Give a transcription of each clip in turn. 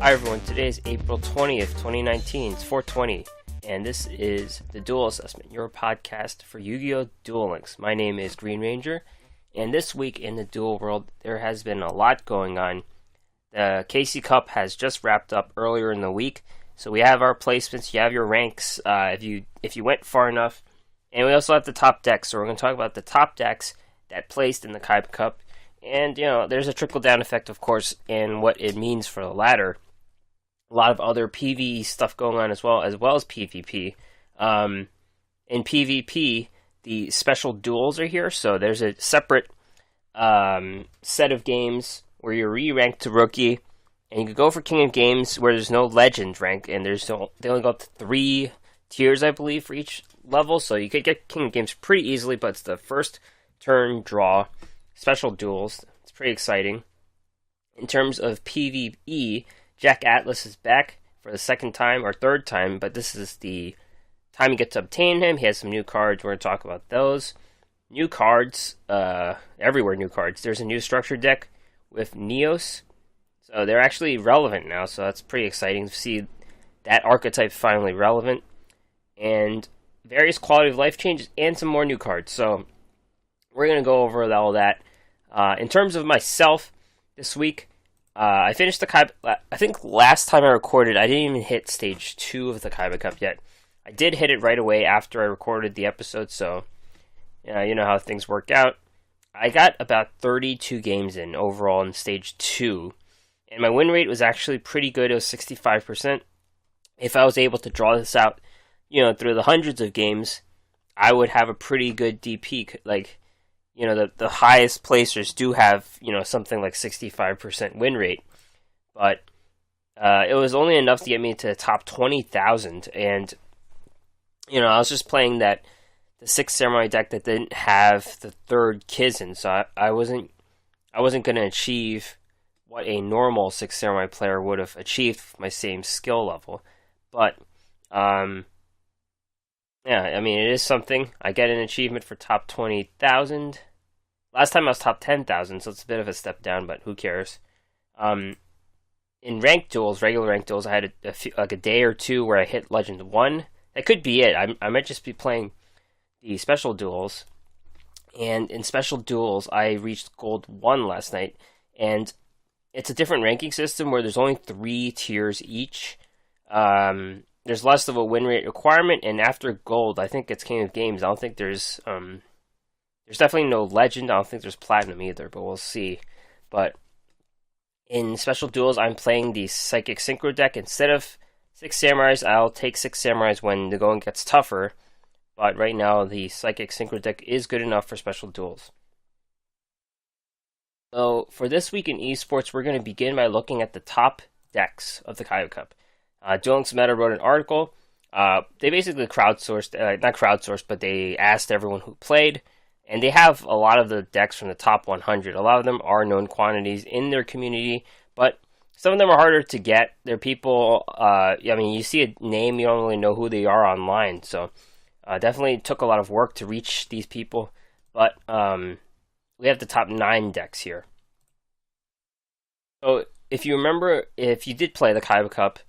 Hi everyone, today is April 20th, 2019, it's 4:20, and this is the Duel Assessment, your podcast for Yu-Gi-Oh! Duel Links. My name is Green Ranger, and this week in the Duel World, there has been a lot going on. The KC Cup has just wrapped up earlier in the week, so we have our placements, you have your ranks, if you went far enough, and we also have the top decks, so we're going to talk about the top decks that placed in the Kaiba Cup, and, there's a trickle-down effect, of course, in what it means for the ladder. A lot of other PvE stuff going on as well as PvP. In PvP, the special duels are here, so there's a separate set of games where you're re-ranked to rookie, and you can go for King of Games where there's no legend rank, and they only go up to 3 tiers, I believe, for each level, so you could get King of Games pretty easily, but it's the first turn draw, special duels. It's pretty exciting. In terms of PvE, Jack Atlas is back for the second time or third time, but this is the time you get to obtain him. He has some new cards. We're going to talk about those. New cards, everywhere new cards. There's a new structured deck with Neos, so they're actually relevant now, so that's pretty exciting to see that archetype finally relevant. And various quality of life changes and some more new cards, so we're going to go over all that. In terms of myself, this week, I finished the Kaiba. I think last time I recorded, I didn't even hit stage 2 of the Kaiba Cup yet. I did hit it right away after I recorded the episode, so you know how things work out. I got about 32 games in overall in stage 2, and my win rate was actually pretty good. It was 65%. If I was able to draw this out, through the hundreds of games, I would have a pretty good DP. The highest placers do have, something like 65% win rate. But it was only enough to get me to the top 20,000. And, I was just playing the 6th Samurai deck that didn't have the 3rd Kizun. So I wasn't going to achieve what a normal 6th Samurai player would have achieved with my same skill level. But, it is something. I get an achievement for top 20,000. Last time I was top 10,000, so it's a bit of a step down, but who cares? In ranked duels, regular ranked duels, I had a day or two where I hit Legend 1. That could be it. I might just be playing the special duels. And in special duels, I reached Gold 1 last night. And it's a different ranking system where there's only 3 tiers each. There's less of a win rate requirement, and after Gold, I think it's King of Games. I don't think there's definitely no Legend. I don't think there's Platinum either, but we'll see. But in special duels, I'm playing the Psychic Synchro deck. Instead of 6 Samurais, I'll take 6 Samurais when the going gets tougher. But right now, the Psychic Synchro deck is good enough for special duels. So for this week in esports, we're going to begin by looking at the top decks of the Kaiba Cup. Duel Links Meta wrote an article. They basically not crowdsourced, but they asked everyone who played. And they have a lot of the decks from the top 100. A lot of them are known quantities in their community, but some of them are harder to get. They're people, you see a name, you don't really know who they are online. So definitely took a lot of work to reach these people. But we have the top 9 decks here. So if you remember, if you did play the Kaiba Cup,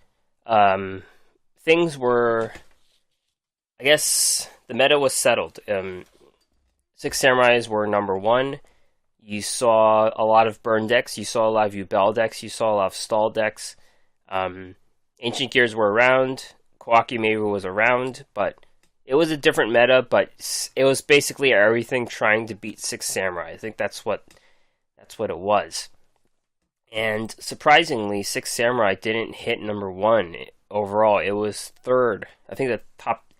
things were, I guess, the meta was settled. 6 Samurais were number 1. You saw a lot of burn decks. You saw a lot of Yubel decks. You saw a lot of stall decks. Ancient Gears were around. Kawaki Meru was around, but it was a different meta. But it was basically everything trying to beat 6 Samurai. I think that's what it was. And surprisingly, 6 Samurai didn't hit number 1 overall. It was 3rd. I think the top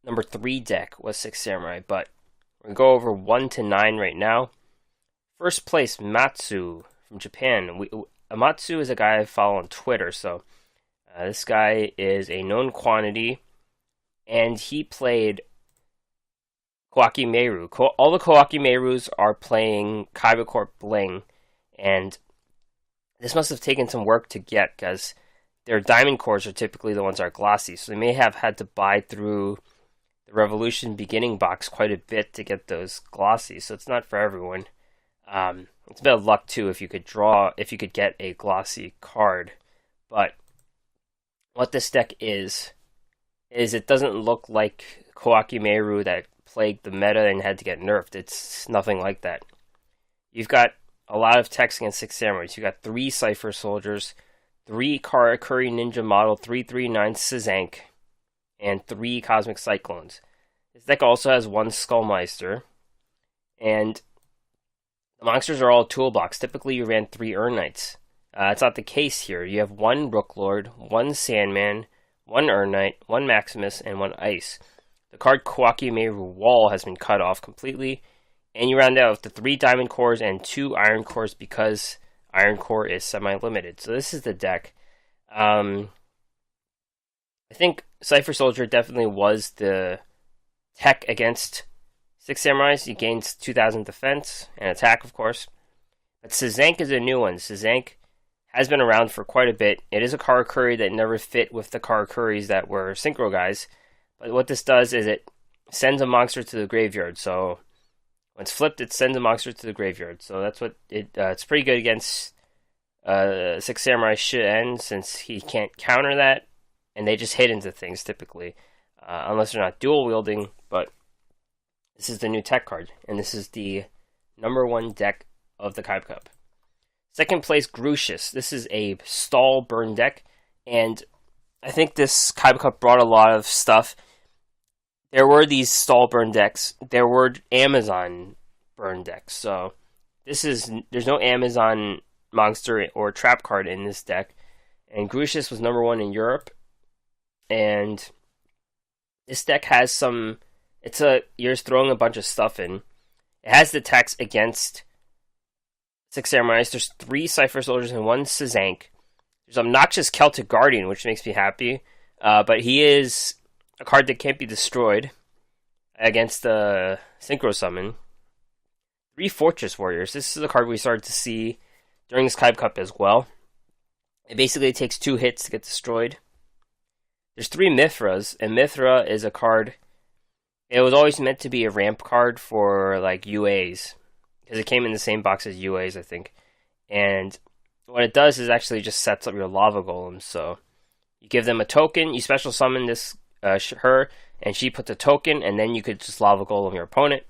number 3 deck was 6 Samurai, but we're going to go over 1 to 9 right now. First place, Matsu from Japan. Matsu is a guy I follow on Twitter, so this guy is a known quantity, and he played Kawaki Meru. All the Kawaki Merus are playing Kaiba Corp Bling, and this must have taken some work to get, because their diamond cores are typically the ones that are glossy, so they may have had to buy through the Revolution beginning box quite a bit to get those glossy, so it's not for everyone. It's a bit of luck too if you could get a glossy card. but what this deck is it doesn't look like Kowakimeru that plagued the meta and had to get nerfed. It's nothing like that. You've got a lot of techs against 6 samurais. You've got 3 Cypher Soldiers, 3 Karakuri Ninja Model 339 Szank, and 3 Cosmic Cyclones. This deck also has 1 Skullmeister, and the monsters are all toolbox. Typically, you ran 3 Ur Knights. It's not the case here. You have 1 Rooklord, 1 Sandman, 1 Ur Knight, 1 Maximus, and 1 Ice. The card Kowakimeru Wall has been cut off completely, and you round out with the 3 Diamond Cores and 2 Iron Cores because Iron Core is semi-limited. So this is the deck. I think Cypher Soldier definitely was the tech against 6 Samurais. He gains 2,000 defense and attack, of course. But Szank is a new one. Szank has been around for quite a bit. It is a Karakuri that never fit with the Karakuris that were Synchro guys. But what this does is it sends a monster to the graveyard. So when it's flipped, it sends a monster to the graveyard. So that's what it's pretty good against 6 Samurai Shien, since he can't counter that. And they just hit into things typically. Unless they're not dual wielding. But this is the new tech card. And this is the number 1 deck of the Kyber Cup. Second place, Grucius. This is a stall burn deck. And I think this Kyber Cup brought a lot of stuff. There were these stall burn decks. There were Amazon burn decks. So there's no Amazon monster or trap card in this deck. And Grucius was number 1 in Europe. And this deck has you're just throwing a bunch of stuff in. It has the attacks against 6 Samurais. There's 3 Cypher Soldiers and 1 Szank. There's Obnoxious Celtic Guardian, which makes me happy. But he is a card that can't be destroyed against the Synchro Summon. 3 Fortress Warriors. This is a card we started to see during this Kyber Cup as well. It basically takes 2 hits to get destroyed. There's 3 Mithras, and Mithra is a card. It was always meant to be a ramp card for like UAs, because it came in the same box as UAs, I think. And what it does is actually just sets up your lava golems. So you give them a token, you special summon this her, and she puts a token, and then you could just lava golem your opponent.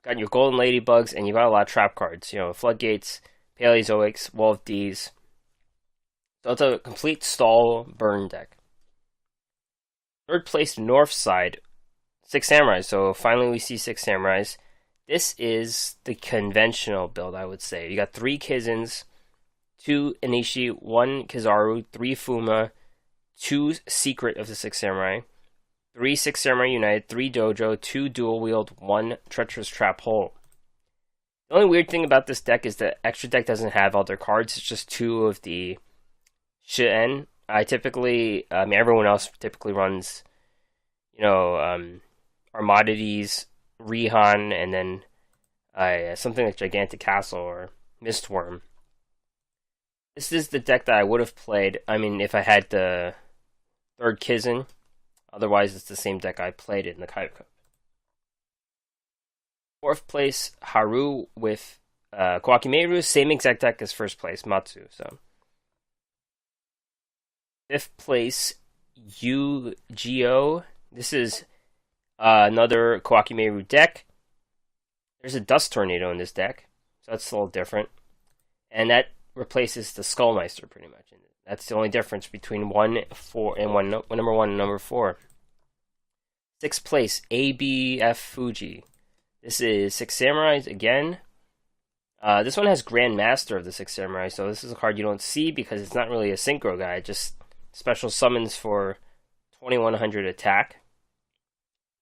Got your golden ladybugs, and you got a lot of trap cards. Floodgates, Paleozoics, Wall of D's. So it's a complete stall burn deck. Third place, North Side, 6 Samurais. So finally we see 6 Samurais. This is the conventional build, I would say. You got 3 Kizens, 2 Inishi, 1 Kizaru, 3 Fuma, 2 Secret of the 6 Samurai, 3 6 Samurai United, 3 Dojo, 2 Dual Wield, 1 Treacherous Trap Hole. The only weird thing about this deck is the extra deck doesn't have all their cards. It's just 2 of the Shien. Everyone else typically runs, Armadides, Rihan, and then something like Gigantic Castle or Mistworm. This is the deck that I would have played, if I had the 3rd Kizen. Otherwise, it's the same deck I played in the Kyber Cup. 4th place, Haru with Kowakimeru, same exact deck as 1st place, Matsu. So 5th place, Yugioh. This is another Kowakimeru deck. There's a Dust Tornado in this deck, so that's a little different. And that replaces the Skullmeister pretty much. That's the only difference between number 1 and number 4. 6th place, ABF Fuji. This is 6 Samurais again. This one has Grandmaster of the 6 Samurai, so this is a card you don't see because it's not really a synchro guy. It just special summons for 2100 attack.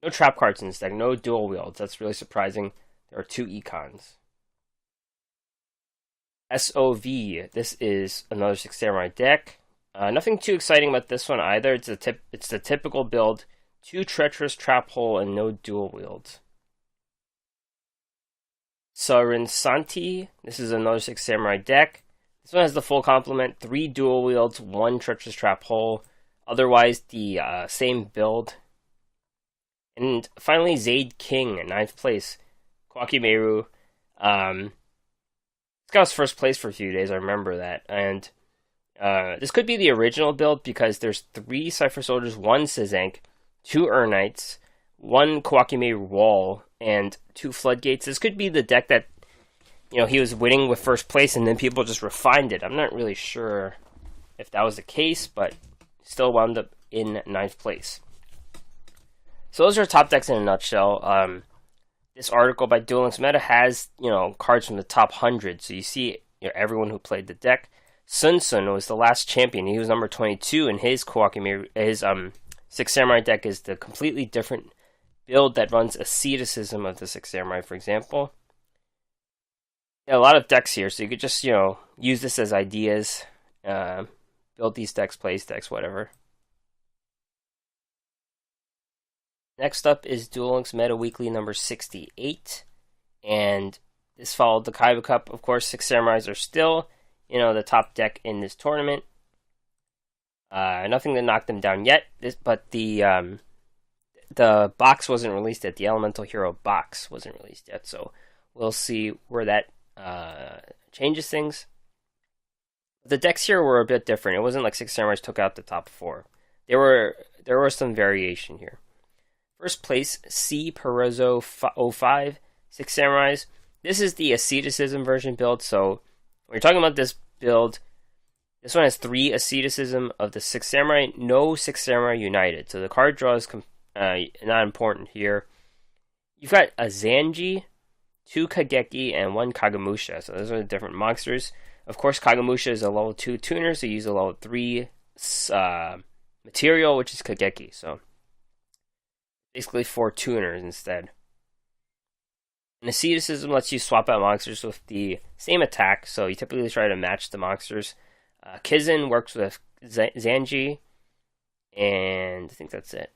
No trap cards in this deck, no dual wields. That's really surprising. There are 2 econs. SOV. This is another 6 Samurai deck. Nothing too exciting about this one either. It's the typical build. 2 Treacherous Trap Hole and no dual wields. Sarin Santi. This is another 6 Samurai deck. This one has the full complement. 3 dual wields, 1 Treacherous Trap Hole. Otherwise, the same build. And finally, Zaid King in 9th place. Kowakimeru. This guy was 1st place for a few days, I remember that. And This could be the original build because there's 3 Cypher Soldiers, 1 Sizank, 2 Urnites, 1 Kawakime Wall, and 2 Floodgates. This could be the deck that, he was winning with first place and then people just refined it. I'm not really sure if that was the case, but still wound up in 9th place. So those are top decks in a nutshell. This article by Duel Links Meta has, cards from the top 100. So you see, everyone who played the deck. Sun Sun was the last champion. He was number 22, and his his Six Samurai deck is the completely different build that runs asceticism of the Six Samurai, for example. A lot of decks here, so you could just, use this as ideas, build these decks, place decks, whatever. Next up is Duel Links Meta Weekly number 68, and this followed the Kaiba Cup. Of course, Six Samurais are still, the top deck in this tournament. Nothing to knock them down yet, but the box wasn't released yet. The Elemental Hero box wasn't released yet, so we'll see where that changes things. The decks here were a bit different. It wasn't like Six Samurais took out the top 4. There was some variation here. First place, C. Perezzo 05, Six Samurais. This is the asceticism version build, so when you're talking about this build, this one has 3 asceticism of the Six Samurai, no Six Samurai United. So the card draw is not important here. You've got a Zanji, 2 Kageki, and 1 Kagemusha. So those are the different monsters. Of course, Kagemusha is a level 2 tuner, so you use a level 3 material, which is Kageki. So basically 4 tuners instead. And asceticism lets you swap out monsters with the same attack, so you typically try to match the monsters. Kizin works with Zanji, and I think that's it.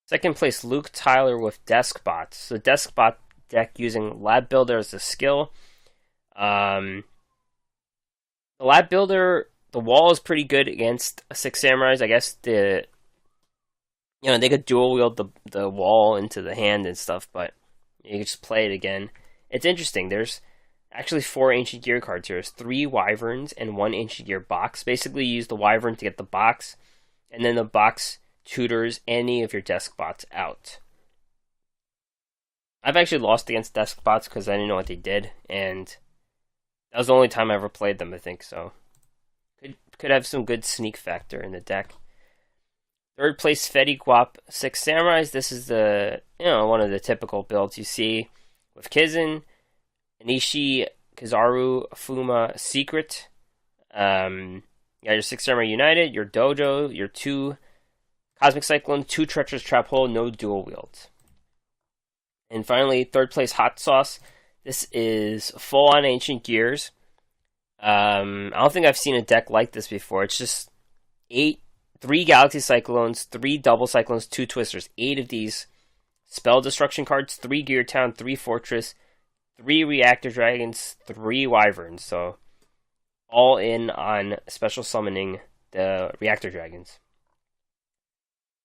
Second place, Luke Tyler with Deskbot. So Deskbot deck using Lab Builder as a skill. The Lab Builder, the wall is pretty good against Six Samurais. I guess they could dual wield the wall into the hand and stuff, but you can just play it again. It's interesting. There's actually 4 Ancient Gear cards here. There's 3 Wyverns and 1 Ancient Gear box. Basically, you use the Wyvern to get the box, and then the box tutors any of your Deskbots out. I've actually lost against Deskbots because I didn't know what they did, and that was the only time I ever played them, I think, so could have some good sneak factor in the deck. Third place, Fetty Guap, Six Samurais. This is the one of the typical builds you see with Kizin, Anishi, Kizaru, Fuma, Secret. You got your Six Samurai United, your Dojo, your 2 Cosmic Cyclone, 2 Treacherous Trap Hole, no dual wields. And finally, third place, Hot Sauce. This is full on Ancient Gears. I don't think I've seen a deck like this before. It's just 3 Galaxy Cyclones, 3 Double Cyclones, 2 Twisters. 8 of these Spell Destruction cards, 3 Gear Town, 3 Fortress, 3 Reactor Dragons, 3 Wyverns. So, all in on special summoning the Reactor Dragons.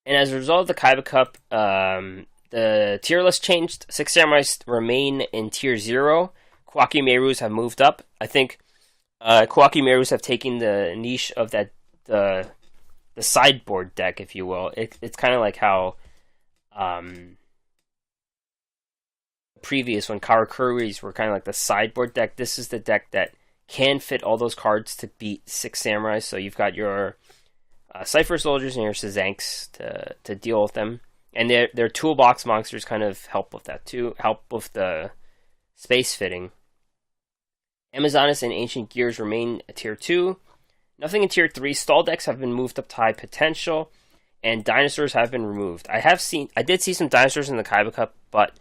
And as a result of the Kaiba Cup, the tier list changed. Six Samurais remain in tier 0. Kawaki Merus have moved up. I think Kawaki Merus have taken the niche of that the sideboard deck, if you will. It's kind of like how previous when Karakuris were kind of like the sideboard deck. This is the deck that can fit all those cards to beat Six Samurais. So you've got your Cypher Soldiers and your Sizanks to deal with them. And their toolbox monsters kind of help with that too. Help with the space fitting. Amazonas and Ancient Gears remain at tier 2. Nothing in tier 3. Stall decks have been moved up to high potential. And dinosaurs have been removed. I did see some dinosaurs in the Kaiba Cup, but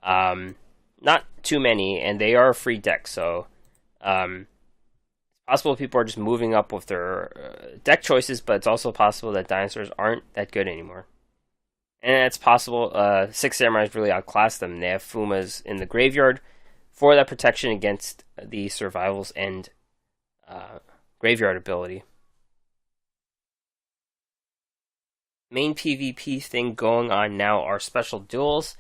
not too many, and they are a free deck, so it's possible people are just moving up with their deck choices, but it's also possible that dinosaurs aren't that good anymore. And it's possible Six Samurais really outclassed them. They have Fumas in the graveyard for that protection against the survivals and graveyard ability. Main PvP thing going on now are special duels.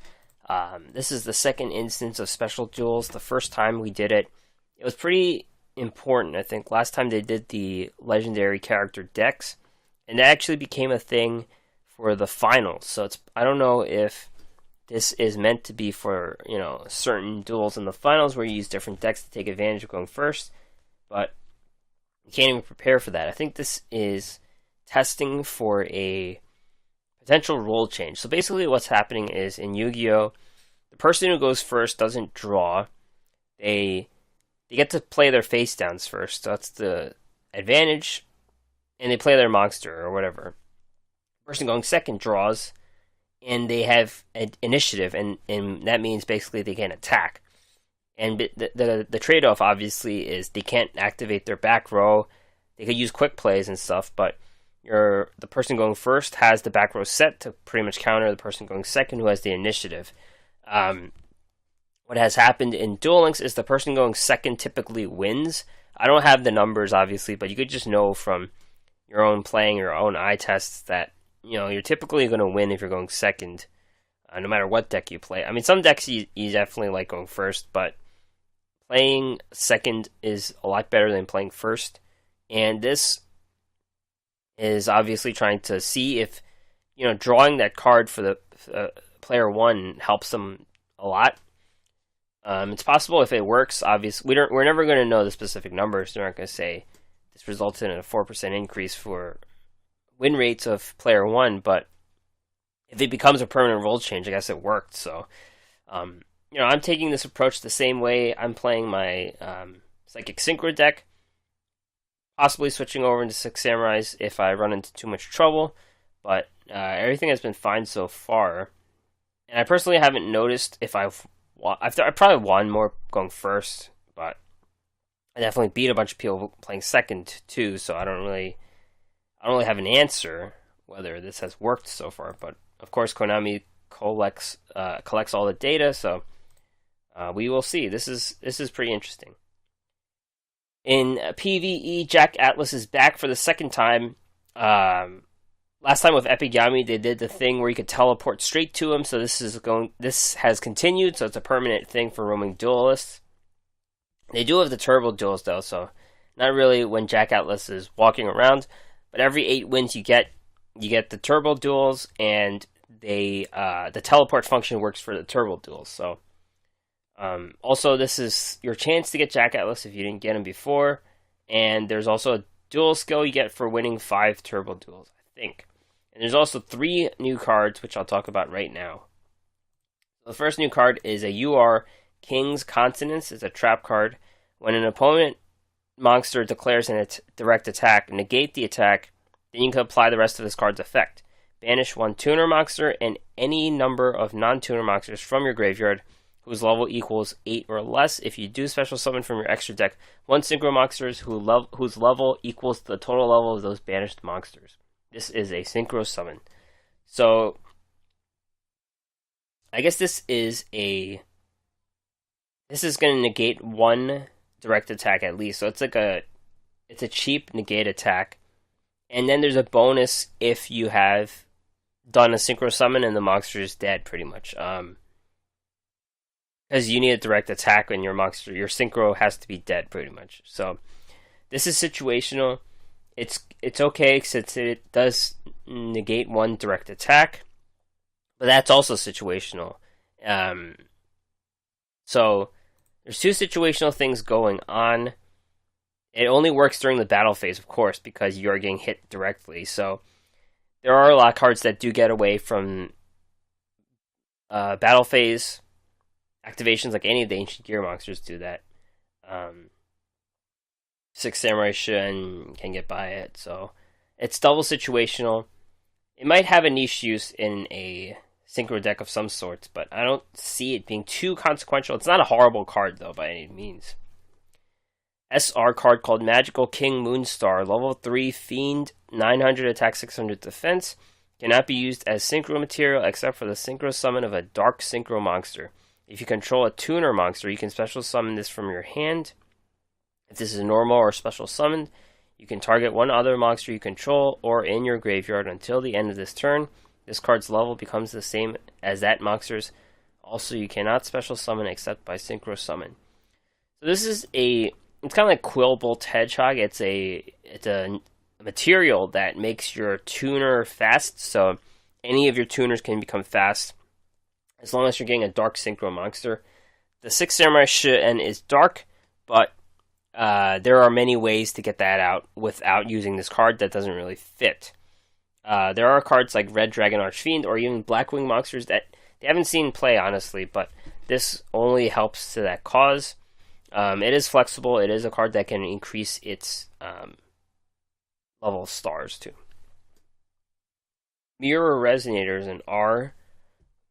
This is the second instance of special duels. The first time we did it, it was pretty important. I think last time they did the legendary character decks, and that actually became a thing for the finals. So I don't know if this is meant to be for, certain duels in the finals where you use different decks to take advantage of going first, but you can't even prepare for that. I think this is testing for a potential rule change. So basically what's happening is in Yu-Gi-Oh, the person who goes first doesn't draw. They get to play their face downs first. So that's the advantage, and they play their monster or whatever. The person going second draws, and they have an initiative, and that means basically they can attack. And the trade-off, obviously, is they can't activate their back row. They could use quick plays and stuff, but the person going first has the back row set to pretty much counter the person going second who has the initiative. What has happened in Duel Links is the person going second typically wins. I don't have the numbers, obviously, but you could just know from your own playing, your own eye tests that, you're typically going to win if you're going second, no matter what deck you play. I mean, some decks you definitely like going first, but playing second is a lot better than playing first. And this is obviously trying to see if, drawing that card for the player one helps them a lot. It's possible if it works. Obviously, we're never going to know the specific numbers. They're not going to say this resulted in a 4% increase for win rates of player one, but if it becomes a permanent rule change, I guess it worked. So, I'm taking this approach the same way I'm playing my Psychic Synchro deck, possibly switching over into Six Samurais if I run into too much trouble, but everything has been fine so far. And I personally haven't noticed if I probably won more going first, but I definitely beat a bunch of people playing second too, so I don't really have an answer whether this has worked so far. But of course, Konami collects all the data, so we will see. This is pretty interesting. In PvE, Jack Atlas is back for the second time. Last time with Epigami, they did the thing where you could teleport straight to him. So this has continued. So it's a permanent thing for roaming duelists. They do have the turbo duels though, so not really when Jack Atlas is walking around. But every 8 wins you get the turbo duels, and the teleport function works for the turbo duels. So also this is your chance to get Jack Atlas if you didn't get him before, and there's also a duel skill you get for winning 5 turbo duels, I think. And there's also 3 new cards, which I'll talk about right now. The first new card is a UR King's Consonance. It's a trap card. When an opponent monster declares a direct attack, negate the attack, then you can apply the rest of this card's effect. Banish 1 tuner monster and any number of non-tuner monsters from your graveyard whose level equals 8 or less. If you do special summon from your extra deck 1 synchro monsters whose level equals the total level of those banished monsters. This is a synchro summon. So, I guess this is going to negate 1 direct attack at least. So it's a cheap negate attack. And then there's a bonus if you have done a synchro summon and the monster is dead, pretty much. Because you need a direct attack and your synchro has to be dead, pretty much. So, this is situational. It's okay since it does negate 1 direct attack, but that's also situational. So there's 2 situational things going on. It only works during the battle phase, of course, because you're getting hit directly. So there are a lot of cards that do get away from battle phase activations, like any of the Ancient Gear monsters do that. Six Samurai Shun can get by it, so it's double situational. It might have a niche use in a synchro deck of some sorts, but I don't see it being too consequential. It's not a horrible card, though, by any means. SR card called Magical King Moonstar, level 3 Fiend, 900 attack, 600 defense. Cannot be used as synchro material except for the synchro summon of a dark synchro monster. If you control a tuner monster, you can special summon this from your hand. If this is normal or special summoned, you can target one other monster you control or in your graveyard until the end of this turn. This card's level becomes the same as that monster's. Also, you cannot special summon except by synchro summon. So this is a it's kind of like Quillbolt Hedgehog. It's a material that makes your tuner fast, so any of your tuners can become fast as long as you're getting a dark synchro monster. The 6 Samurai Shien is dark, but there are many ways to get that out without using this card that doesn't really fit. There are cards like Red Dragon Archfiend or even Blackwing monsters that they haven't seen play, honestly, but this only helps to that cause. It is flexible. It is a card that can increase its level of stars, too. Mirror Resonators and R.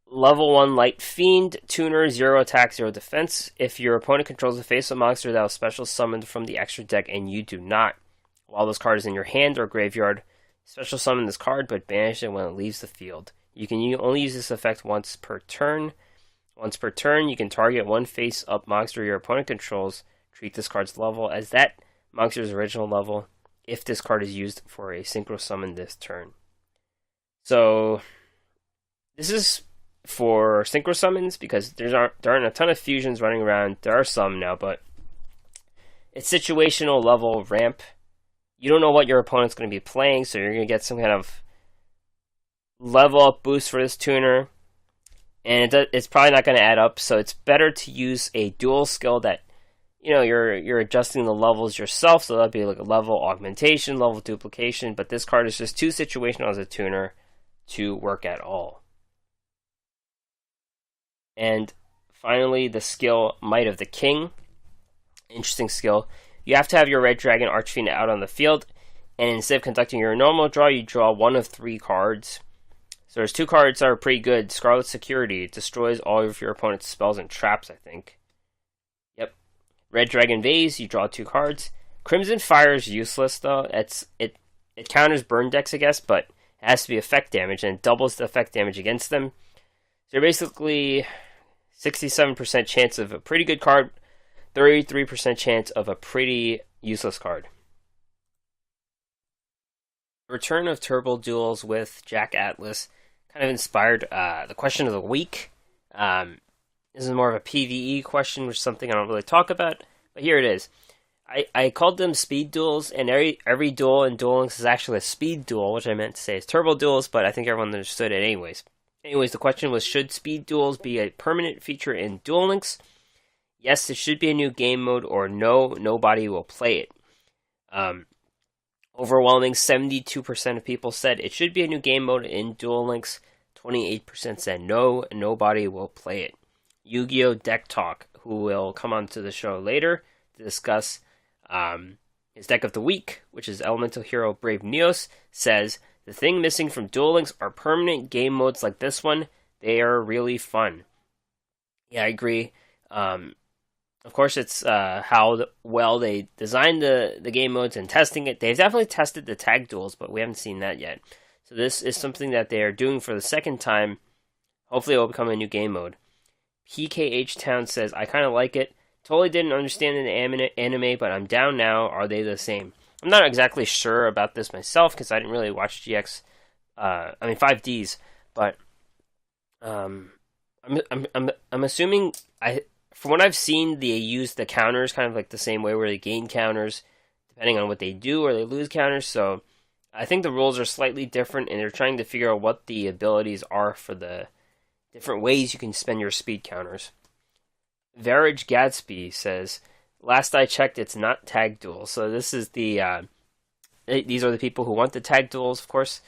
Level 1 Light Fiend, Tuner, 0 attack, 0 defense. If your opponent controls a face-up monster that was special summoned from the extra deck and you do not, while this card is in your hand or graveyard, special summon this card but banish it when it leaves the field. You can only use this effect once per turn. Once per turn, you can target one face-up monster your opponent controls. Treat this card's level as that monster's original level if this card is used for a synchro summon this turn. So, this is for synchro summons because there aren't a ton of fusions running around. There are some now, but it's situational level ramp. You don't know what your opponent's going to be playing, so you're going to get some kind of level up boost for this tuner, and it's probably not going to add up. So it's better to use a dual skill that you're adjusting the levels yourself. So that'd be like a level augmentation, level duplication. But this card is just too situational as a tuner to work at all. And finally, the skill Might of the King. Interesting skill. You have to have your Red Dragon Archfiend out on the field, and instead of conducting your normal draw, you draw one of 3 cards. So there's 2 cards that are pretty good. Scarlet Security. It destroys all of your opponent's spells and traps, I think. Yep. Red Dragon Vase. You draw 2 cards. Crimson Fire is useless, though. It counters burn decks, I guess, but it has to be effect damage, and it doubles the effect damage against them. So basically 67% chance of a pretty good card, 33% chance of a pretty useless card. Return of Turbo Duels with Jack Atlas kind of inspired the question of the week. This is more of a PvE question, which is something I don't really talk about, but here it is. I called them speed duels, and every duel in Duel Links is actually a speed duel, which I meant to say is turbo duels, but I think everyone understood it anyways. Anyways, the question was, should speed duels be a permanent feature in Duel Links? Yes, it should be a new game mode, or no, nobody will play it. Overwhelming 72% of people said it should be a new game mode in Duel Links. 28% said no, nobody will play it. Yu-Gi-Oh! Deck Talk, who will come on to the show later to discuss his deck of the week, which is Elemental Hero Brave Neos, says, the thing missing from Duel Links are permanent game modes like this one. They are really fun. Yeah, I agree. Of course, it's how well they designed the game modes and testing it. They've definitely tested the tag duels, but we haven't seen that yet. So this is something that they are doing for the second time. Hopefully it will become a new game mode. PKH Town says, I kind of like it. Totally didn't understand the anime, but I'm down now. Are they the same? I'm not exactly sure about this myself because I didn't really watch 5Ds, but I'm assuming from what I've seen, they use the counters kind of like the same way where they gain counters depending on what they do, or they lose counters. So I think the rules are slightly different, and they're trying to figure out what the abilities are for the different ways you can spend your speed counters. Verage Gatsby says, last I checked, it's not tag duels. So this is these are the people who want the tag duels, of course.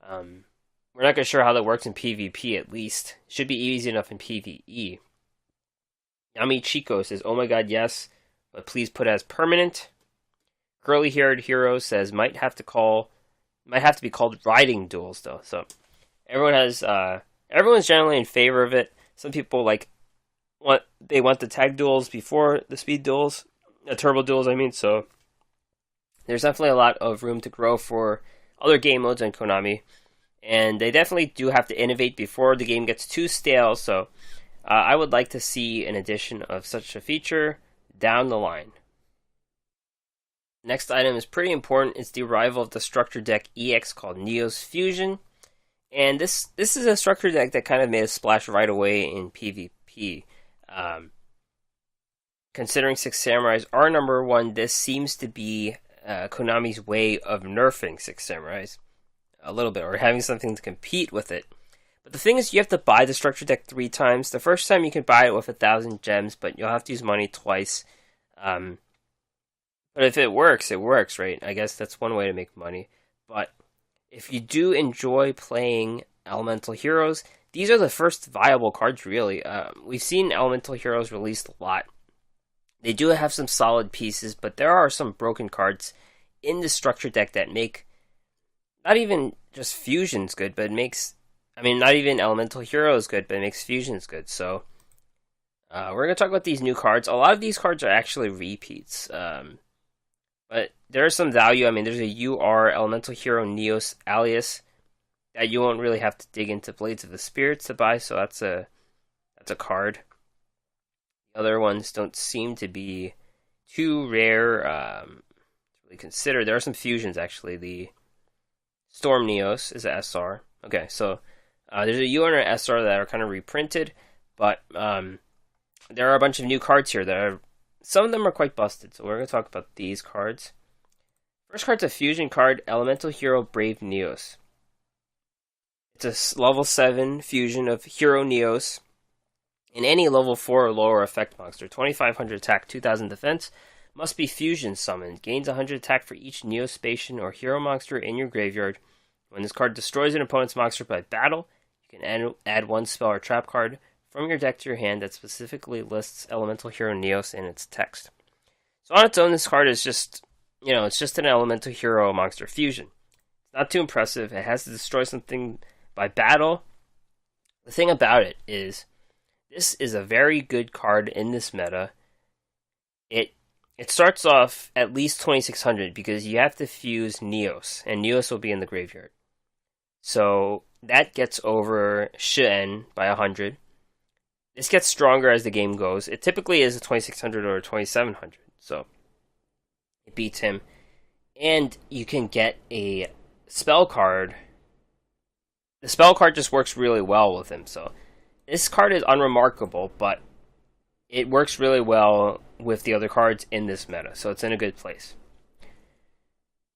We're not sure how that works in PvP, at least. Should be easy enough in PvE. Yami Chico says, oh my god, yes, but please put as permanent. Curly-haired Hero says, might have to be called riding duels, though. So everyone's generally in favor of it. Some people want the tag duels before the speed duels, the turbo duels, I mean. So there's definitely a lot of room to grow for other game modes on Konami, and they definitely do have to innovate before the game gets too stale. So I would like to see an addition of such a feature down the line. Next item is pretty important. It's the arrival of the structure deck EX called Neos Fusion. And this is a structure deck that kind of made a splash right away in PvP. considering Six Samurais are number one, this seems to be Konami's way of nerfing Six Samurais a little bit, or having something to compete with it. But the thing is, you have to buy the structure deck 3 times. The first time you can buy it with 1,000 gems, but you'll have to use money twice. But if it works, right? I guess that's one way to make money. But if you do enjoy playing Elemental Heroes, these are the first viable cards, really. We've seen Elemental Heroes released a lot. They do have some solid pieces, but there are some broken cards in the structure deck that make not even just fusions good, but it makes, not even Elemental Heroes good, but it makes fusions good. So we're going to talk about these new cards. A lot of these cards are actually repeats. But there is some value. There's a UR Elemental Hero Neos alias that you won't really have to dig into Blades of the Spirits to buy, so that's a card. The other ones don't seem to be too rare to really consider. There are some fusions, actually. The Storm Neos is a SR. Okay, so there's a UR and an SR that are kind of reprinted, but there are a bunch of new cards here that are, some of them are quite busted, so we're going to talk about these cards. First card's a fusion card, Elemental Hero Brave Neos. It's a level 7 fusion of Hero Neos and any level 4 or lower effect monster. 2,500 attack, 2,000 defense. Must be fusion summoned. Gains 100 attack for each Neospatian or Hero monster in your graveyard. When this card destroys an opponent's monster by battle, you can add one spell or trap card from your deck to your hand that specifically lists Elemental Hero Neos in its text. So on its own, this card is just, it's just an Elemental Hero monster fusion. It's not too impressive. It has to destroy something by battle. The thing about it is, this is a very good card in this meta. It starts off at least 2,600 because you have to fuse Neos, and Neos will be in the graveyard. So that gets over Shen by 100. This gets stronger as the game goes. It typically is a 2,600 or a 2,700, so it beats him. And you can get a spell card. The spell card just works really well with him, so this card is unremarkable, but it works really well with the other cards in this meta, so it's in a good place.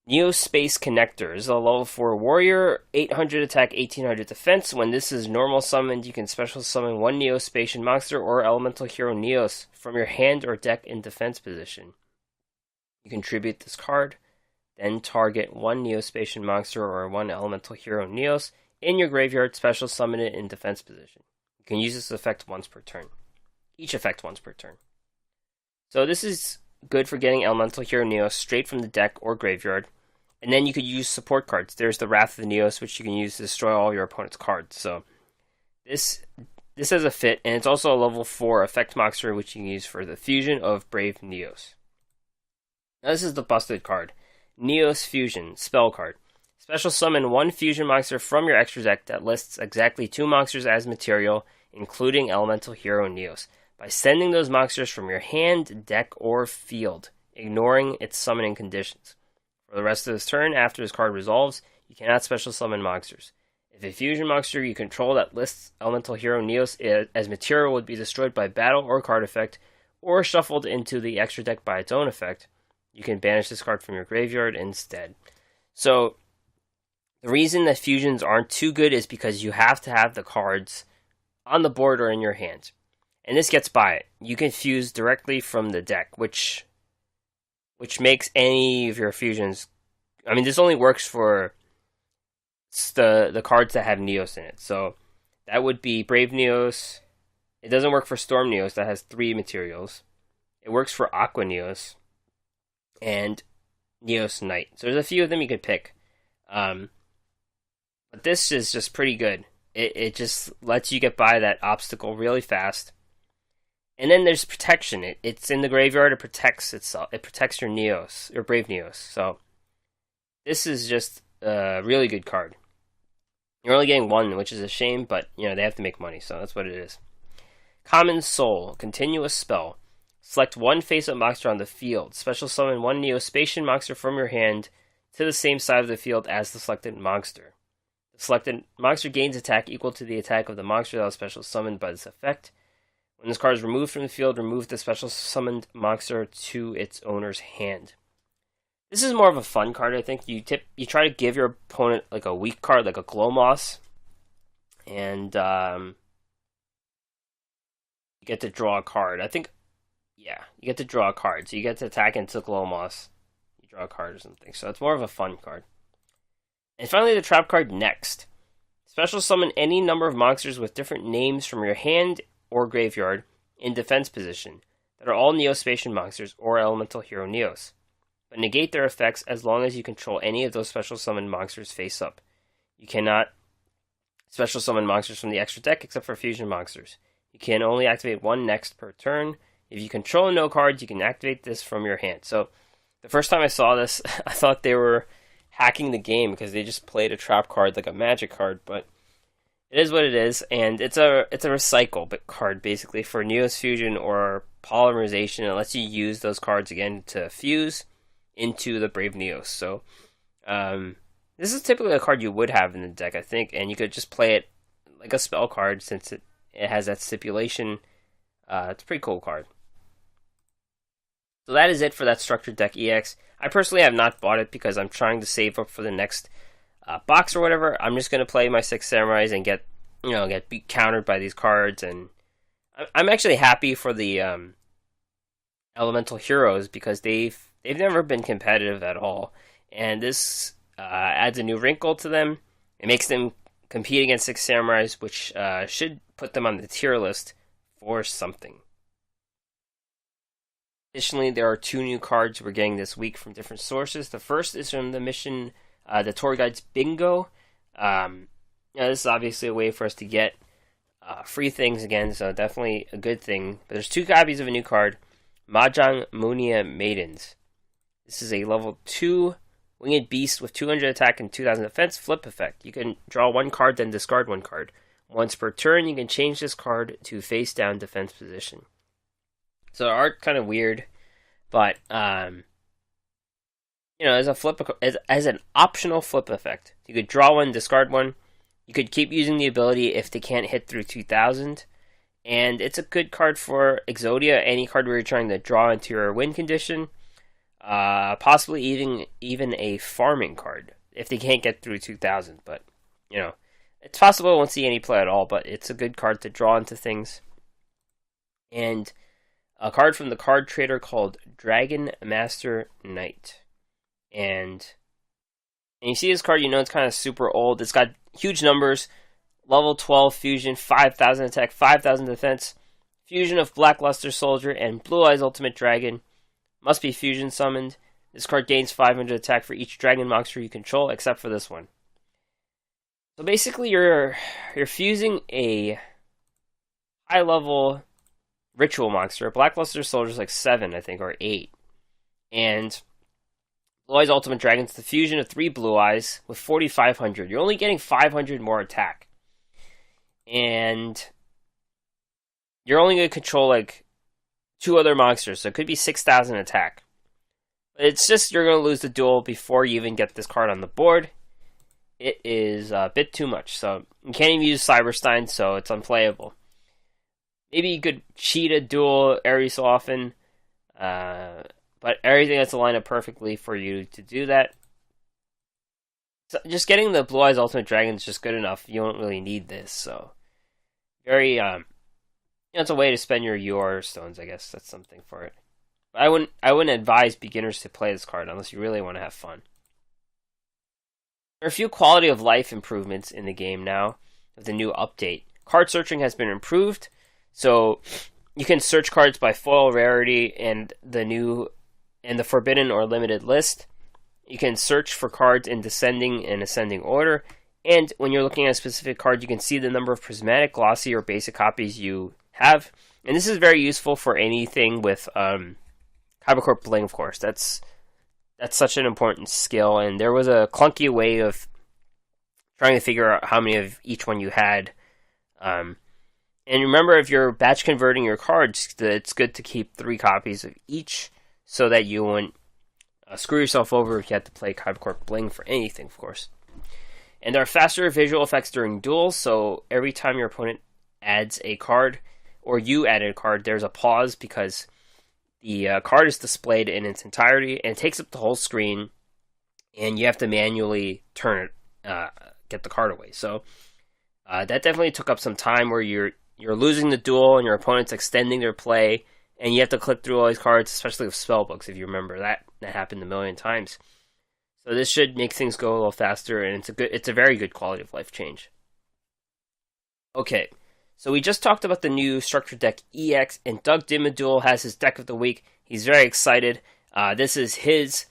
Neospace Connector is a level 4 warrior, 800 attack, 1800 defense. When this is normal summoned, you can special summon one Neospatian monster or Elemental Hero Neos from your hand or deck in defense position. You contribute this card, then target one Neospatian monster or one Elemental Hero Neos in your graveyard, special summon it in defense position. You can use this effect once per turn. Each effect once per turn. So this is good for getting Elemental Hero Neos straight from the deck or graveyard. And then you could use support cards. There's the Wrath of the Neos, which you can use to destroy all your opponent's cards. So this has a fit, and it's also a level 4 effect monster, which you can use for the fusion of Brave Neos. Now this is the busted card. Neos Fusion, spell card. Special summon one fusion monster from your extra deck that lists exactly 2 monsters as material, including Elemental Hero Neos, by sending those monsters from your hand, deck, or field, ignoring its summoning conditions. For the rest of this turn, after this card resolves, you cannot special summon monsters. If a fusion monster you control that lists Elemental Hero Neos as material would be destroyed by battle or card effect, or shuffled into the extra deck by its own effect, you can banish this card from your graveyard instead. So, the reason that fusions aren't too good is because you have to have the cards on the board or in your hand. And this gets by it. You can fuse directly from the deck, which makes any of your fusions... this only works for the cards that have Neos in it. So, that would be Brave Neos. It doesn't work for Storm Neos, that has 3 materials. It works for Aqua Neos. And Neos Knight. So, there's a few of them you could pick. But this is just pretty good. It just lets you get by that obstacle really fast. And then there's protection. It's in the graveyard. It protects itself. It protects your Neos, your Brave Neos. So this is just a really good card. You're only getting one, which is a shame, but they have to make money, so that's what it is. Common Soul, continuous spell. Select one face-up monster on the field. Special summon one Neospatian monster from your hand to the same side of the field as the selected monster. The selected monster gains attack equal to the attack of the monster that was special summoned by this effect. When this card is removed from the field, remove the special summoned monster to its owner's hand. This is more of a fun card, I think. You try to give your opponent like a weak card, like a Glow Moss, and you get to draw a card. I think, yeah, you get to draw a card. So you get to attack into Glow Moss. You draw a card or something. So it's more of a fun card. And finally, the trap card next. Special summon any number of monsters with different names from your hand or graveyard in defense position that are all Neospatian monsters or Elemental Hero Neos, but negate their effects as long as you control any of those special summoned monsters face up. You cannot special summon monsters from the extra deck except for fusion monsters. You can only activate one next per turn. If you control no cards, you can activate this from your hand. So the first time I saw this, I thought they were hacking the game because they just played a trap card like a magic card, but it is what it is, and it's a recycle card basically for Neos Fusion or Polymerization. It lets you use those cards again to fuse into the Brave Neos. So this is typically a card you would have in the deck, I think, and you could just play it like a spell card since it has that stipulation. It's a pretty cool card. So that is it for that Structured Deck EX. I personally have not bought it because I'm trying to save up for the next box or whatever. I'm just going to play my 6 Samurais and get countered by these cards. And I'm actually happy for the Elemental Heroes because they've never been competitive at all. And this adds a new wrinkle to them. It makes them compete against 6 Samurais, which should put them on the tier list for something. Additionally, there are 2 new cards we're getting this week from different sources. The first is from the mission, the Tour Guide's Bingo. This is obviously a way for us to get free things again, so definitely a good thing. But there's 2 copies of a new card, Mahjong Munia Maidens. This is a level 2 winged beast with 200 attack and 2000 defense flip effect. You can draw 1 card, then discard 1 card. Once per turn, you can change this card to face down defense position. So the art kind of weird, but as an optional flip effect, you could draw 1, discard 1. You could keep using the ability if they can't hit through 2000, and it's a good card for Exodia. Any card where you're trying to draw into your win condition, possibly even a farming card if they can't get through 2000. But it's possible I won't see any play at all. But it's a good card to draw into things, and a card from the card trader called Dragon Master Knight. And you see this card, it's kind of super old. It's got huge numbers. Level 12 fusion, 5,000 attack, 5,000 defense. Fusion of Blackluster Soldier and Blue Eyes Ultimate Dragon. Must be fusion summoned. This card gains 500 attack for each dragon monster you control, except for this one. So basically you're fusing a high level ritual monster. Blackluster Soldier's like 7, I think, or 8. And Blue Eyes Ultimate Dragon's the fusion of 3 Blue Eyes with 4,500. You're only getting 500 more attack. And you're only going to control like 2 other monsters, so it could be 6,000 attack. But it's just you're going to lose the duel before you even get this card on the board. It is a bit too much, so you can't even use Cyberstein, so it's unplayable. Maybe you could cheat a duel every so often, but everything has to line up perfectly for you to do that. So just getting the Blue Eyes Ultimate Dragon is just good enough. You don't really need this, so very it's a way to spend your UR stones, I guess. That's something for it. But I wouldn't advise beginners to play this card unless you really want to have fun. There are a few quality of life improvements in the game now with the new update. Card searching has been improved, so you can search cards by foil rarity and the forbidden or limited list. You can search for cards in descending and ascending order, and when you're looking at a specific card, you can see the number of prismatic, glossy, or basic copies you have. And this is very useful for anything with Kybercorp Bling, of course. That's such an important skill, and there was a clunky way of trying to figure out how many of each one you had. And remember, if you're batch converting your cards, it's good to keep 3 copies of each so that you won't screw yourself over if you have to play Kybercorp Bling for anything, of course. And there are faster visual effects during duels, so every time your opponent adds a card or you added a card, there's a pause because the card is displayed in its entirety and it takes up the whole screen, and you have to manually turn it, get the card away. So that definitely took up some time where you're losing the duel and your opponent's extending their play, and you have to click through all these cards, especially with spellbooks. If you remember that happened a million times. So this should make things go a little faster, and it's a very good quality of life change. Okay, so we just talked about the new structure deck EX, and Doug Dimmadule has his deck of the week. He's very excited. This is his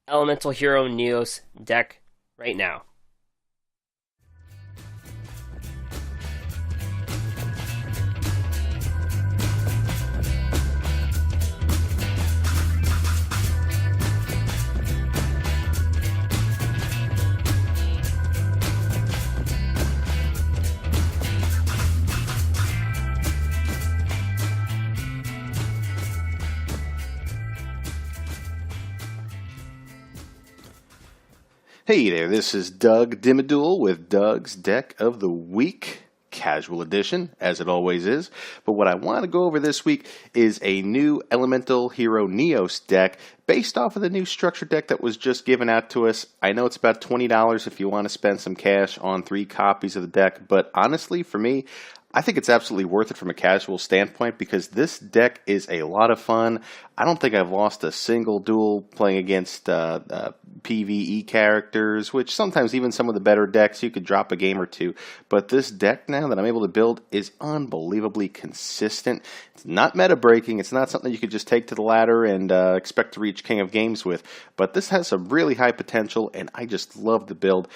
Elemental Hero Neos deck right now. Hey there, this is Doug Dimmadule with Doug's Deck of the Week, casual edition, as it always is. But what I want to go over this week is a new Elemental Hero Neos deck based off of the new structure deck that was just given out to us. I know it's about $20 if you want to spend some cash on 3 copies of the deck, but honestly, for me, I think it's absolutely worth it from a casual standpoint because this deck is a lot of fun. I don't think I've lost a single duel playing against PvE characters, which sometimes even some of the better decks you could drop a game or two. But this deck now that I'm able to build is unbelievably consistent. It's not meta breaking. It's not something you could just take to the ladder and expect to reach King of Games with. But this has some really high potential, and I just love the build.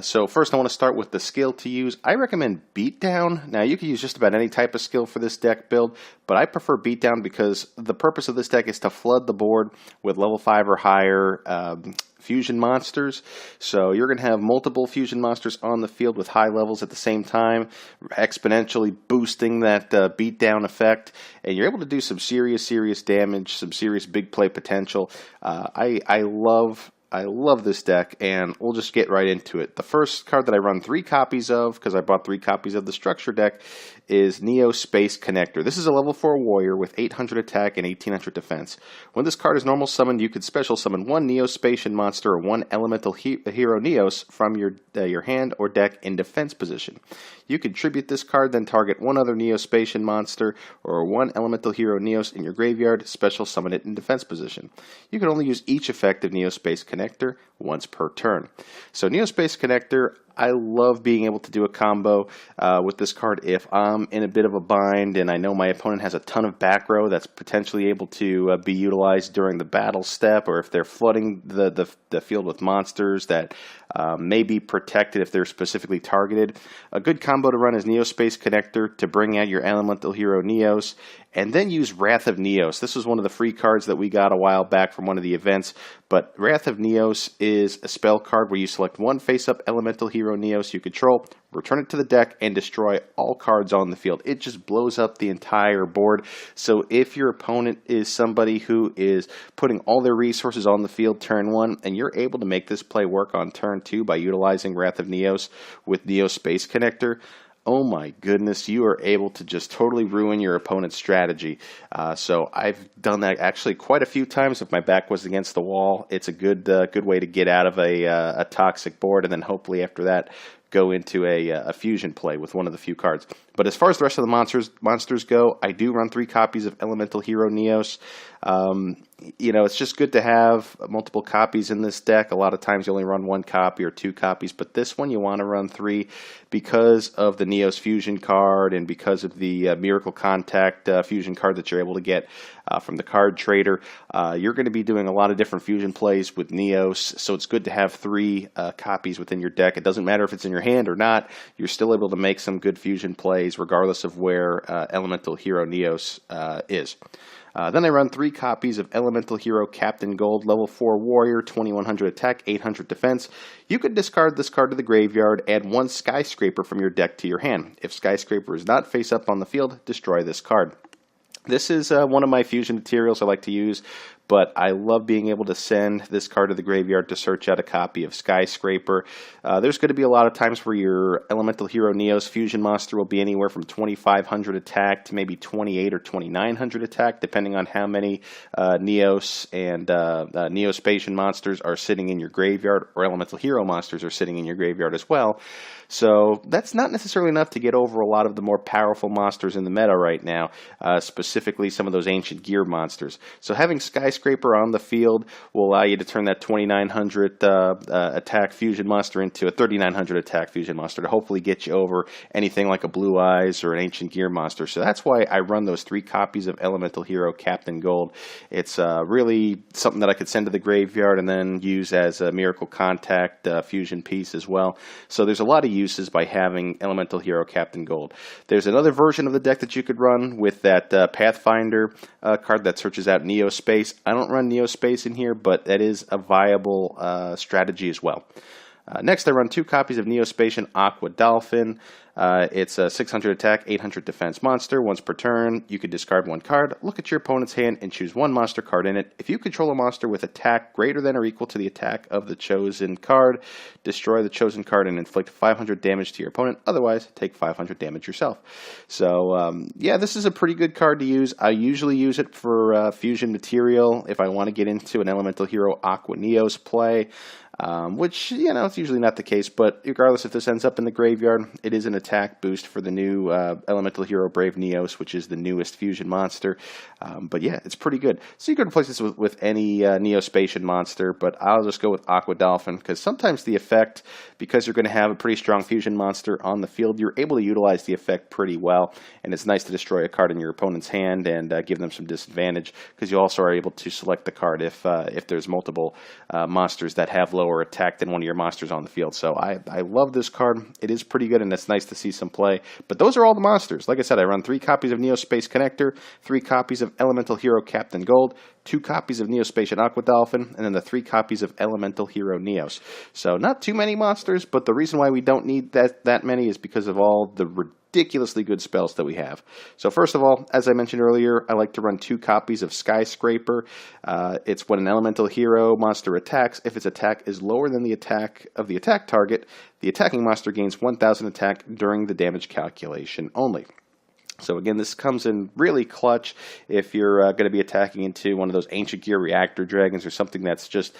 So first I want to start with the skill to use. I recommend Beatdown. Now you can use just about any type of skill for this deck build, but I prefer Beatdown because the purpose of this deck is to flood the board with level 5 or higher fusion monsters. So you're going to have multiple fusion monsters on the field with high levels at the same time, exponentially boosting that beatdown effect, and you're able to do some serious damage, some serious big play potential. I love this deck, and we'll just get right into it. The first card that I run 3 copies of, because I bought 3 copies of the structure deck, is Neo Space Connector. This is a level 4 warrior with 800 attack and 1800 defense. When this card is normal summoned, you could special summon 1 Neo Spacian monster or 1 Elemental Hero Neos from your hand or deck in defense position. You can tribute this card, then target 1 other Neo Spacian monster or 1 Elemental Hero Neos in your graveyard, special summon it in defense position. You can only use each effect of Neo Space Connector once per turn. So Neo Space Connector, I love being able to do a combo with this card if I'm in a bit of a bind and I know my opponent has a ton of back row that's potentially able to be utilized during the battle step, or if they're flooding the field with monsters that may be protected if they're specifically targeted. A good combo to run is Neo Space Connector to bring out your Elemental Hero Neos, and then use Wrath of Neos. This was one of the free cards that we got a while back from one of the events, but Wrath of Neos is a spell card where you select 1 face-up Elemental Hero Neos you control, return it to the deck, and destroy all cards on the field. It just blows up the entire board. So if your opponent is somebody who is putting all their resources on the field turn 1, and you're able to make this play work on turn 2 by utilizing Wrath of Neos with Neo Space Connector, oh my goodness, you are able to just totally ruin your opponent's strategy. So I've done that actually quite a few times if my back was against the wall. It's a good way to get out of a toxic board, and then hopefully after that go into a fusion play with one of the few cards. But as far as the rest of the monsters go, I do run 3 copies of Elemental Hero Neos. It's just good to have multiple copies in this deck. A lot of times you only run 1 copy or 2 copies, but this one you want to run 3 because of the Neos Fusion card and because of the Miracle Contact fusion card that you're able to get from the card trader. You're going to be doing a lot of different fusion plays with Neos, so it's good to have 3 copies within your deck. It doesn't matter if it's in your hand or not. You're still able to make some good fusion plays regardless of where Elemental Hero Neos is. Then I run 3 copies of Elemental Hero Captain Gold, level 4 warrior, 2100 attack, 800 defense. You could discard this card to the graveyard, add 1 Skyscraper from your deck to your hand. If Skyscraper is not face up on the field, destroy this card. This is one of my fusion materials I like to use, but I love being able to send this card to the graveyard to search out a copy of Skyscraper. There's going to be a lot of times where your Elemental Hero Neos Fusion Monster will be anywhere from 2,500 attack to maybe 2,800 or 2,900 attack, depending on how many Neos and Neospatian monsters are sitting in your graveyard, or Elemental Hero monsters are sitting in your graveyard as well. So that's not necessarily enough to get over a lot of the more powerful monsters in the meta right now, specifically some of those ancient gear monsters. So having Skyscraper on the field will allow you to turn that 2,900 attack fusion monster into a 3,900 attack fusion monster to hopefully get you over anything like a Blue Eyes or an ancient gear monster. So that's why I run those 3 copies of Elemental Hero Captain Gold. It's really something that I could send to the graveyard and then use as a Miracle Contact fusion piece as well. So there's a lot of uses by having Elemental Hero Captain Gold. There's another version of the deck that you could run with that Pathfinder card that searches out Neospace. I don't run Neospace in here, but that is a viable strategy as well. Next, I run 2 copies of Neospatian Aqua Dolphin. It's a 600 attack, 800 defense monster. Once per turn, you can discard 1 card, look at your opponent's hand, and choose 1 monster card in it. If you control a monster with attack greater than or equal to the attack of the chosen card, destroy the chosen card and inflict 500 damage to your opponent. Otherwise, take 500 damage yourself. So, yeah, this is a pretty good card to use. I usually use it for fusion material if I want to get into an Elemental Hero Aqua Neos play. Which, it's usually not the case, but regardless if this ends up in the graveyard, it is an attack boost for the new Elemental Hero Brave Neos, which is the newest fusion monster. But yeah, it's pretty good. So you could replace this with any Neospatian monster, but I'll just go with Aqua Dolphin, because sometimes the effect, because you're going to have a pretty strong fusion monster on the field, you're able to utilize the effect pretty well, and it's nice to destroy a card in your opponent's hand and give them some disadvantage, because you also are able to select the card if there's multiple monsters that have lower attack than one of your monsters on the field. So I love this card. It is pretty good, and it's nice to see some play. But those are all the monsters. Like I said, I run 3 copies of Neospace Connector, 3 copies of Elemental Hero Captain Gold, 2 copies of Neospatian Aqua Dolphin, and then the 3 copies of Elemental Hero Neos. So not too many monsters, but the reason why we don't need that many is because of all the ridiculously good spells that we have. So first of all, as I mentioned earlier, I like to run 2 copies of Skyscraper. It's when an Elemental Hero monster attacks. If its attack is lower than the attack of the attack target, the attacking monster gains 1,000 attack during the damage calculation only. So again, this comes in really clutch if you're going to be attacking into one of those Ancient Gear Reactor Dragons or something that's just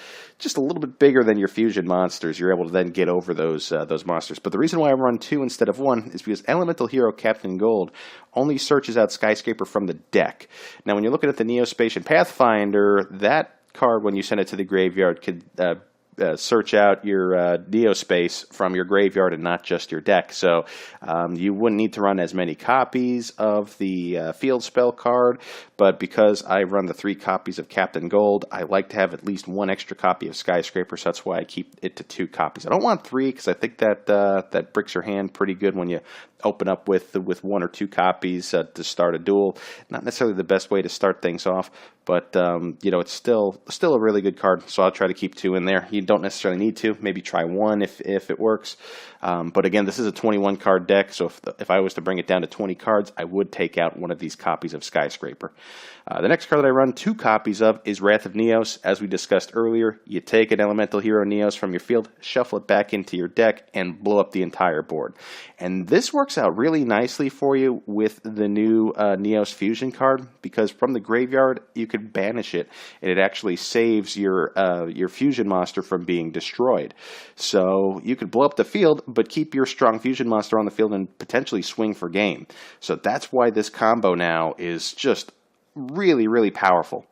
a little bit bigger than your fusion monsters. You're able to then get over those monsters. But the reason why I run 2 instead of 1 is because Elemental Hero Captain Gold only searches out Skyscraper from the deck. Now, when you're looking at the Neospatian Pathfinder, that card, when you send it to the graveyard, could search out your Neospace from your graveyard and not just your deck. So you wouldn't need to run as many copies of the field spell card, but because I run the 3 copies of Captain Gold, I like to have at least 1 extra copy of Skyscraper, so that's why I keep it to 2 copies. I don't want 3 because I think that bricks your hand pretty good when you open up with 1 or 2 copies to start a duel. Not necessarily the best way to start things off, but it's still a really good card, so I'll try to keep 2 in there. You don't necessarily need to. Maybe try 1 if it works. But again, this is a 21 card deck, so if I was to bring it down to 20 cards, I would take out 1 of these copies of Skyscraper. The next card that I run 2 copies of is Wrath of Neos. As we discussed earlier, you take an Elemental Hero Neos from your field, shuffle it back into your deck, and blow up the entire board. And this works out really nicely for you with the new Neos Fusion card, because from the graveyard, you could banish it, and it actually saves your Fusion monster from being destroyed. So you could blow up the field, but keep your strong Fusion monster on the field and potentially swing for game. So that's why this combo now is just really, really powerful.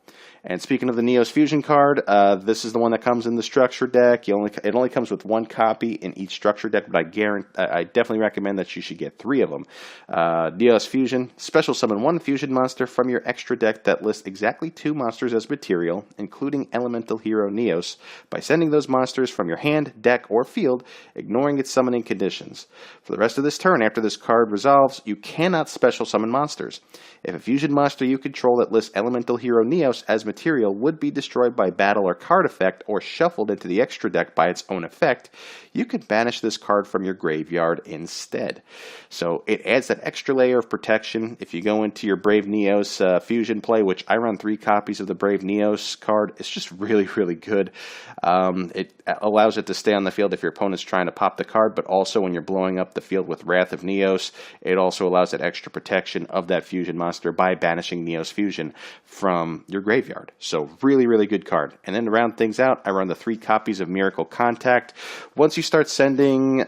And speaking of the Neos Fusion card, this is the one that comes in the structure deck. It only comes with 1 copy in each structure deck, but I definitely recommend that you should get 3 of them. Neos Fusion, special summon 1 fusion monster from your extra deck that lists exactly 2 monsters as material, including Elemental Hero Neos, by sending those monsters from your hand, deck, or field, ignoring its summoning conditions. For the rest of this turn, after this card resolves, you cannot special summon monsters. If a fusion monster you control that lists Elemental Hero Neos as material would be destroyed by battle or card effect or shuffled into the extra deck by its own effect, you can banish this card from your graveyard instead. So it adds that extra layer of protection. If you go into your Brave Neos fusion play, which I run 3 copies of the Brave Neos card, it's just really, really good. It allows it to stay on the field if your opponent's trying to pop the card, but also when you're blowing up the field with Wrath of Neos, it also allows that extra protection of that fusion monster by banishing Neos Fusion from your graveyard. So really, really good card. And then to round things out, I run the 3 copies of Miracle Contact. Once you start sending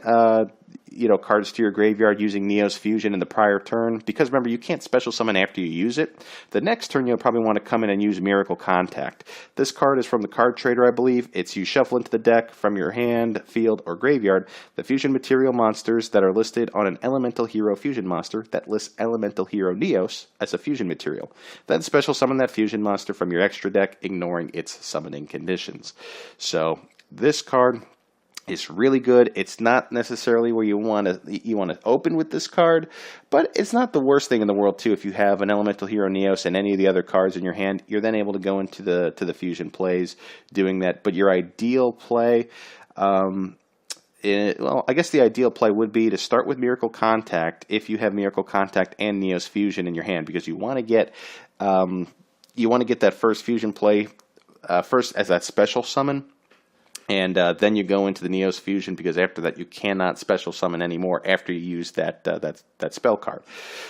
cards to your graveyard using Neos Fusion in the prior turn, because remember, you can't special summon after you use it. The next turn, you'll probably want to come in and use Miracle Contact. This card is from the card trader, I believe. It's you shuffle into the deck from your hand, field, or graveyard the fusion material monsters that are listed on an Elemental Hero fusion monster that lists Elemental Hero Neos as a fusion material. Then special summon that fusion monster from your extra deck, ignoring its summoning conditions. So this card, it's really good. It's not necessarily where you want to open with this card, but it's not the worst thing in the world too. If you have an Elemental Hero Neos and any of the other cards in your hand, you're then able to go into the fusion plays doing that. But your ideal play, I guess the ideal play would be to start with Miracle Contact if you have Miracle Contact and Neos Fusion in your hand, because you want to get that first fusion play first as that special summon. And then you go into the Neos Fusion, because after that you cannot special summon anymore after you use that spell card.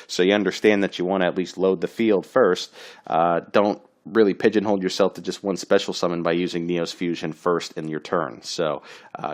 So you understand that you want to at least load the field first. Don't really pigeonhole yourself to just one special summon by using Neos Fusion first in your turn. So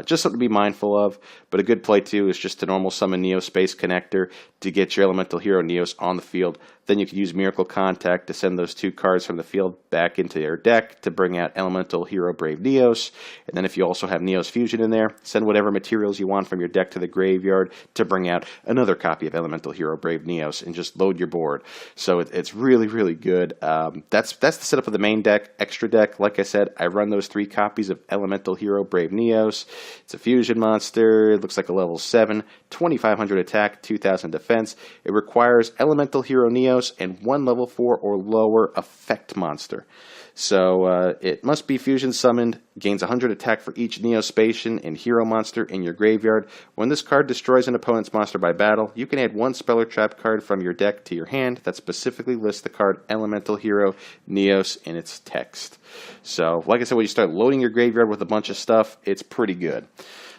just something to be mindful of. But a good play too is just to normal summon Neo Space Connector to get your Elemental Hero Neos on the field. Then you can use Miracle Contact to send those 2 cards from the field back into your deck to bring out Elemental Hero Brave Neos. And then if you also have Neos Fusion in there, send whatever materials you want from your deck to the graveyard to bring out another copy of Elemental Hero Brave Neos and just load your board. So it's really, really good. That's the setup of the main deck. Extra deck, like I said, I run those 3 copies of Elemental Hero Brave Neos. It's a fusion monster. It looks like a level 7, 2500 attack, 2000 defense. It requires Elemental Hero Neos and 1 level 4 or lower effect monster. So it must be fusion summoned, gains 100 attack for each Neospatian and hero monster in your graveyard. When this card destroys an opponent's monster by battle, you can add 1 spell or trap card from your deck to your hand that specifically lists the card Elemental Hero Neos in its text. So like I said, when you start loading your graveyard with a bunch of stuff, it's pretty good.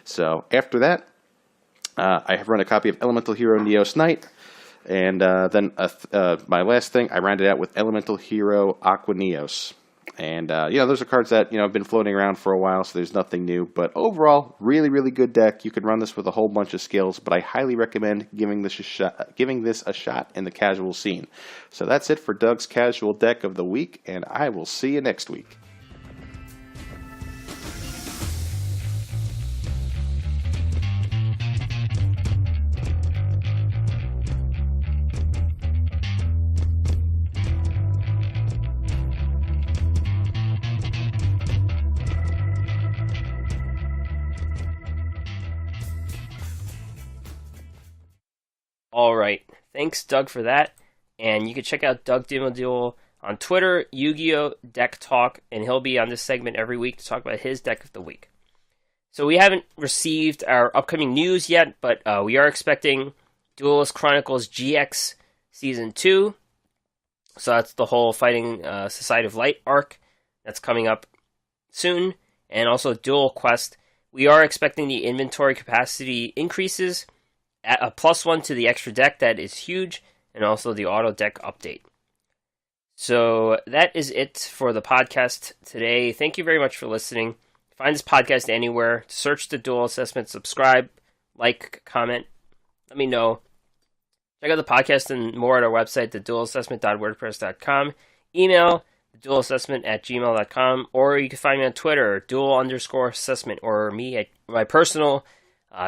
So after that, I have run a copy of Elemental Hero Neos Knight. And then my last thing, I rounded out with Elemental Hero Aqua Neos. And, those are cards that, have been floating around for a while, so there's nothing new. But overall, really, really good deck. You can run this with a whole bunch of skills, but I highly recommend giving this a shot in the casual scene. So that's it for Doug's Casual Deck of the Week, and I will see you next week. All right. Thanks, Doug, for that. And you can check out Doug Dimmadule on Twitter, Yu-Gi-Oh! Deck Talk, and he'll be on this segment every week to talk about his deck of the week. So we haven't received our upcoming news yet, but we are expecting Duelist Chronicles GX Season 2. So that's the whole Fighting Society of Light arc that's coming up soon. And also Duel Quest. We are expecting the inventory capacity increases, at a +1 to the extra deck. That is huge. And also the auto deck update. So that is it for the podcast today. Thank you very much for listening. Find this podcast anywhere. Search the Duel Assessment. Subscribe, like, comment. Let me know. Check out the podcast and more at our website, theduelassessment.wordpress.com. Email theduelassessment@gmail.com. Or you can find me on Twitter, duel_assessment, or me at my personal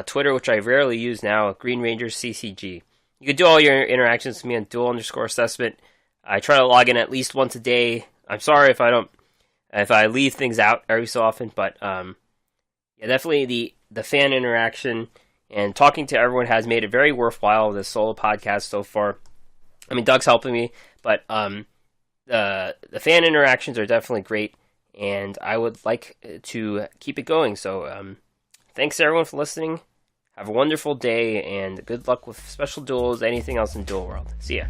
Twitter, which I rarely use now, Green Ranger CCG. You can do all your interactions with me on duel_assessment. I try to log in at least once a day. I'm sorry if I leave things out every so often, but definitely the fan interaction and talking to everyone has made it very worthwhile, this solo podcast so far. I mean, Doug's helping me, but the fan interactions are definitely great, and I would like to keep it going. So thanks everyone for listening. Have a wonderful day, and good luck with special duels, anything else in Duel World. See ya.